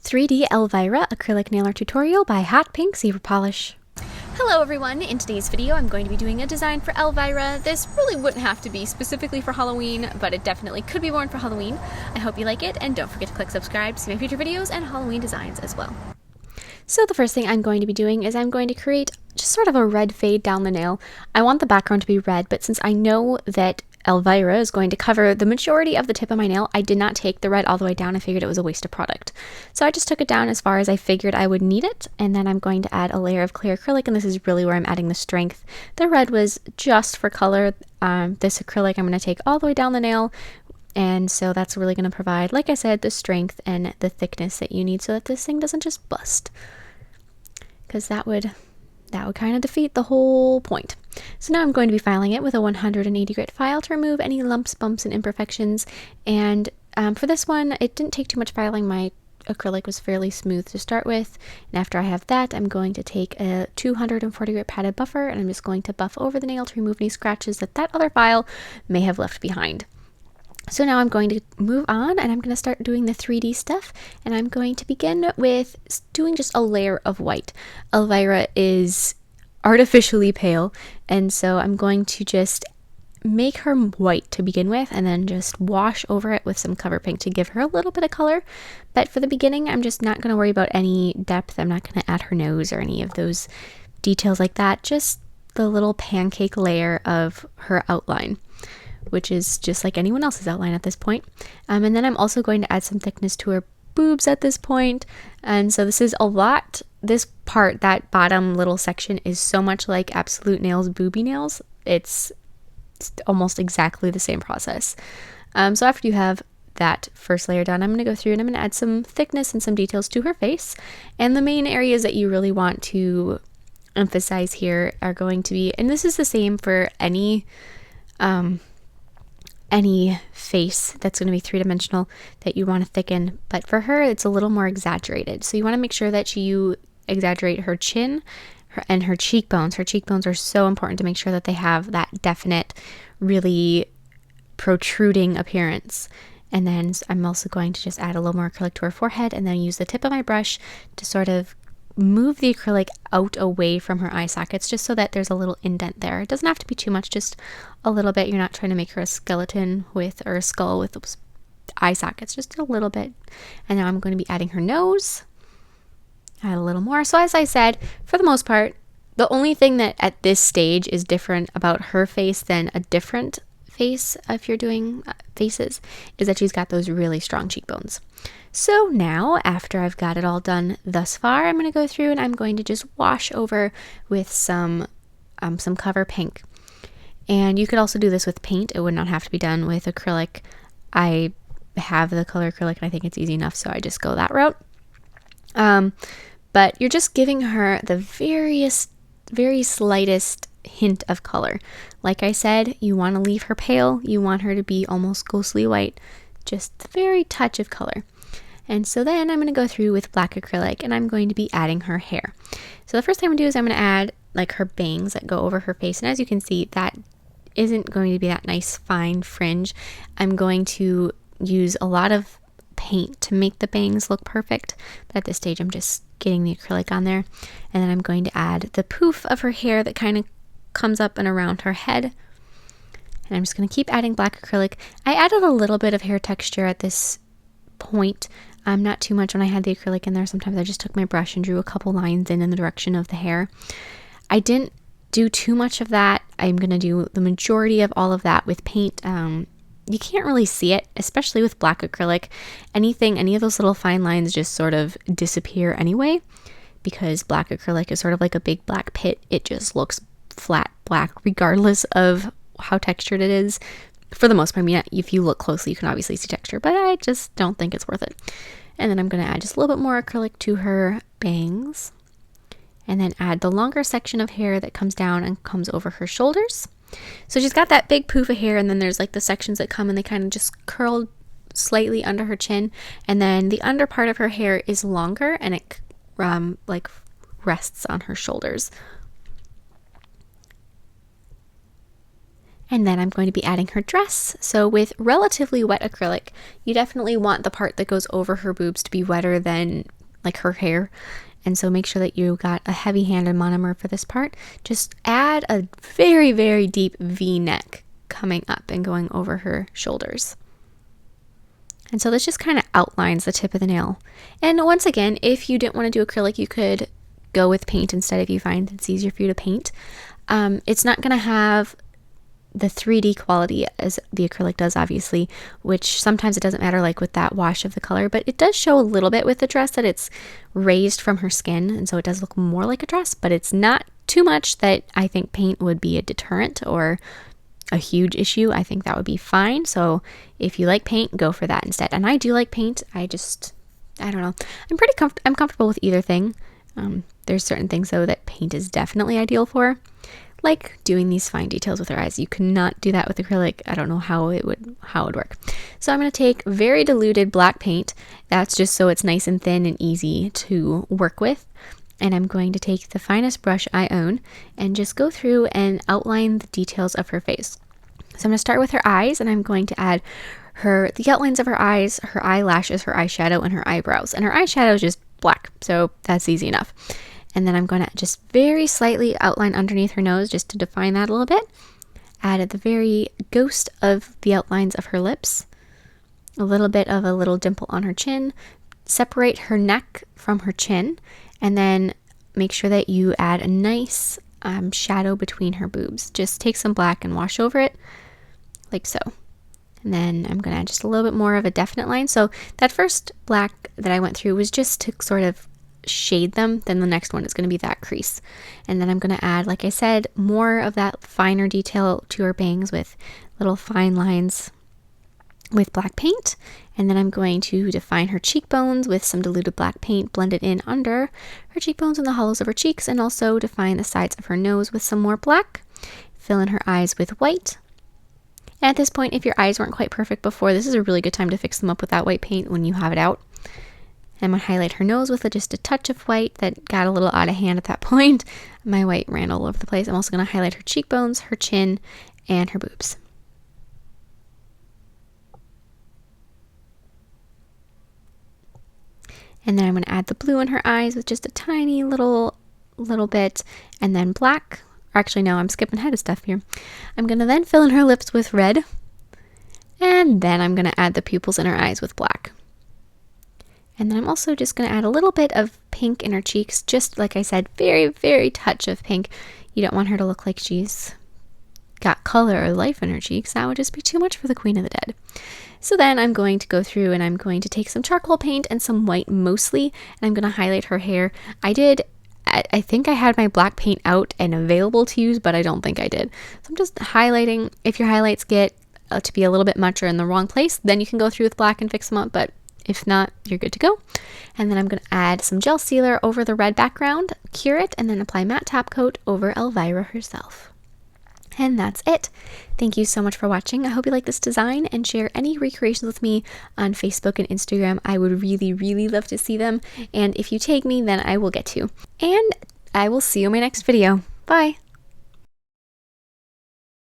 3D Elvira acrylic nail art tutorial by Hotpinkzebrapolish. Hello everyone, in today's video I'm going to be doing a design for Elvira. This really wouldn't have to be specifically for Halloween, but it definitely could be worn for Halloween. I hope you like it, and don't forget to click subscribe to see my future videos and Halloween designs as well. So the first thing I'm going to be doing is I'm going to create just sort of a red fade down the nail. I want the background to be red, but since I know that Elvira is going to cover the majority of the tip of my nail, I did not take the red all the way down. I figured it was a waste of product. So I just took it down as far as I figured I would need it, and then I'm going to add a layer of clear acrylic, and this is really where I'm adding the strength. The red was just for color. This acrylic I'm going to take all the way down the nail, and so that's really going to provide, like I said, the strength and the thickness that you need so that this thing doesn't just bust, because that would kind of defeat the whole point. So now I'm going to be filing it with a 180 grit file to remove any lumps, bumps, and imperfections. And for this one, it didn't take too much filing. My acrylic was fairly smooth to start with. And after I have that, I'm going to take a 240 grit padded buffer, and I'm just going to buff over the nail to remove any scratches that other file may have left behind. So now I'm going to move on, and I'm going to start doing the 3D stuff, and I'm going to begin with doing just a layer of white. Elvira is artificially pale, and so I'm going to just make her white to begin with, and then just wash over it with some cover pink to give her a little bit of color. But for the beginning, I'm just not going to worry about any depth. I'm not going to add her nose or any of those details like that, just the little pancake layer of her outline, which is just like anyone else's outline at this point. And then I'm also going to add some thickness to her boobs at this point. And so this is a lot. This part, that bottom little section, is so much like Absolute Nails booby nails. It's almost exactly the same process. So after you have that first layer done, I'm going to go through and I'm going to add some thickness and some details to her face. And the main areas that you really want to emphasize here are going to be, and this is the same for any face that's going to be three-dimensional that you want to thicken, but for her it's a little more exaggerated. So you want to make sure that you exaggerate her chin and her cheekbones. Her cheekbones are so important to make sure that they have that definite, really protruding appearance. And then I'm also going to just add a little more acrylic to her forehead, and then use the tip of my brush to sort of move the acrylic out away from her eye sockets, just so that there's a little indent there. It doesn't have to be too much, just a little bit. You're not trying to make her a skeleton with, or a skull with those eye sockets, just a little bit. And now I'm going to be adding her nose. Add a little more. So as I said, for the most part, the only thing that at this stage is different about her face than a different face, if you're doing faces, is that she's got those really strong cheekbones. So now, after I've got it all done thus far, I'm going to go through and I'm going to just wash over with some cover pink. And you could also do this with paint. It would not have to be done with acrylic. I have the color acrylic and I think it's easy enough, so I just go that route. But you're just giving her the very slightest hint of color. Like I said, you want to leave her pale. You want her to be almost ghostly white. Just the very touch of color. And so then I'm going to go through with black acrylic, and I'm going to be adding her hair. So the first thing I'm going to do is I'm going to add like her bangs that go over her face. And as you can see, that isn't going to be that nice fine fringe. I'm going to use a lot of paint to make the bangs look perfect. But at this stage, I'm just getting the acrylic on there. And then I'm going to add the poof of her hair that kind of comes up and around her head. And I'm just going to keep adding black acrylic. I added a little bit of hair texture at this point. Not too much when I had the acrylic in there. Sometimes I just took my brush and drew a couple lines in the direction of the hair. I didn't do too much of that. I'm going to do the majority of all of that with paint. You can't really see it, especially with black acrylic. Any of those little fine lines just sort of disappear anyway, because black acrylic is sort of like a big black pit. It just looks flat black regardless of how textured it is. For the most part, I mean, if you look closely, you can obviously see texture, but I just don't think it's worth it. And then I'm going to add just a little bit more acrylic to her bangs, and then add the longer section of hair that comes down and comes over her shoulders. So she's got that big poof of hair, and then there's like the sections that come and they kind of just curl slightly under her chin, and then the under part of her hair is longer and it like rests on her shoulders. And then I'm going to be adding her dress. So with relatively wet acrylic, you definitely want the part that goes over her boobs to be wetter than like her hair. And so make sure that you got a heavy-handed monomer for this part. Just add a very, very deep V-neck coming up and going over her shoulders. And so this just kind of outlines the tip of the nail. And once again, if you didn't want to do acrylic, you could go with paint instead if you find it's easier for you to paint. It's not going to have the 3D quality as the acrylic does, obviously, which sometimes it doesn't matter, like with that wash of the color, but it does show a little bit with the dress that it's raised from her skin, and so it does look more like a dress, but it's not too much that I think paint would be a deterrent or a huge issue. I think that would be fine. So if you like paint, go for that instead. And I do like paint. I don't know. I'm comfortable with either thing. There's certain things though that paint is definitely ideal for, like doing these fine details with her eyes. You cannot do that with acrylic. I don't know how it would work. So I'm going to take very diluted black paint. That's just so it's nice and thin and easy to work with. And I'm going to take the finest brush I own and just go through and outline the details of her face. So I'm going to start with her eyes, and I'm going to add the outlines of her eyes, her eyelashes, her eyeshadow, and her eyebrows. And her eyeshadow is just black, so that's easy enough. And then I'm going to just very slightly outline underneath her nose just to define that a little bit. Add at the very ghost of the outlines of her lips, a little bit of a little dimple on her chin, separate her neck from her chin, and then make sure that you add a nice shadow between her boobs. Just take some black and wash over it, like so. And then I'm going to add just a little bit more of a definite line. So that first black that I went through was just to sort of shade them. Then the next one is going to be that crease. And then I'm going to add, like I said, more of that finer detail to her bangs with little fine lines with black paint. And then I'm going to define her cheekbones with some diluted black paint blended in under her cheekbones and the hollows of her cheeks, and also define the sides of her nose with some more black. Fill in her eyes with white. And at this point, if your eyes weren't quite perfect before, this is a really good time to fix them up with that white paint when you have it out. I'm going to highlight her nose with just a touch of white that got a little out of hand at that point. My white ran all over the place. I'm also going to highlight her cheekbones, her chin, and her boobs. And then I'm going to add the blue in her eyes with just a tiny little bit, and then black. Actually, no, I'm skipping ahead of stuff here. I'm going to then fill in her lips with red, and then I'm going to add the pupils in her eyes with black. And then I'm also just going to add a little bit of pink in her cheeks, just like I said, very, very touch of pink. You don't want her to look like she's got color or life in her cheeks. That would just be too much for the Queen of the Dead. So then I'm going to go through and I'm going to take some charcoal paint and some white mostly, and I'm going to highlight her hair. I think I had my black paint out and available to use, but I don't think I did. So I'm just highlighting. If your highlights get to be a little bit much or in the wrong place, then you can go through with black and fix them up, but if not, you're good to go. And then I'm going to add some gel sealer over the red background, cure it, and then apply matte top coat over Elvira herself. And that's it. Thank you so much for watching. I hope you like this design, and share any recreations with me on Facebook and Instagram. I would really, really love to see them. And if you tag me, then I will get to. And I will see you in my next video. Bye.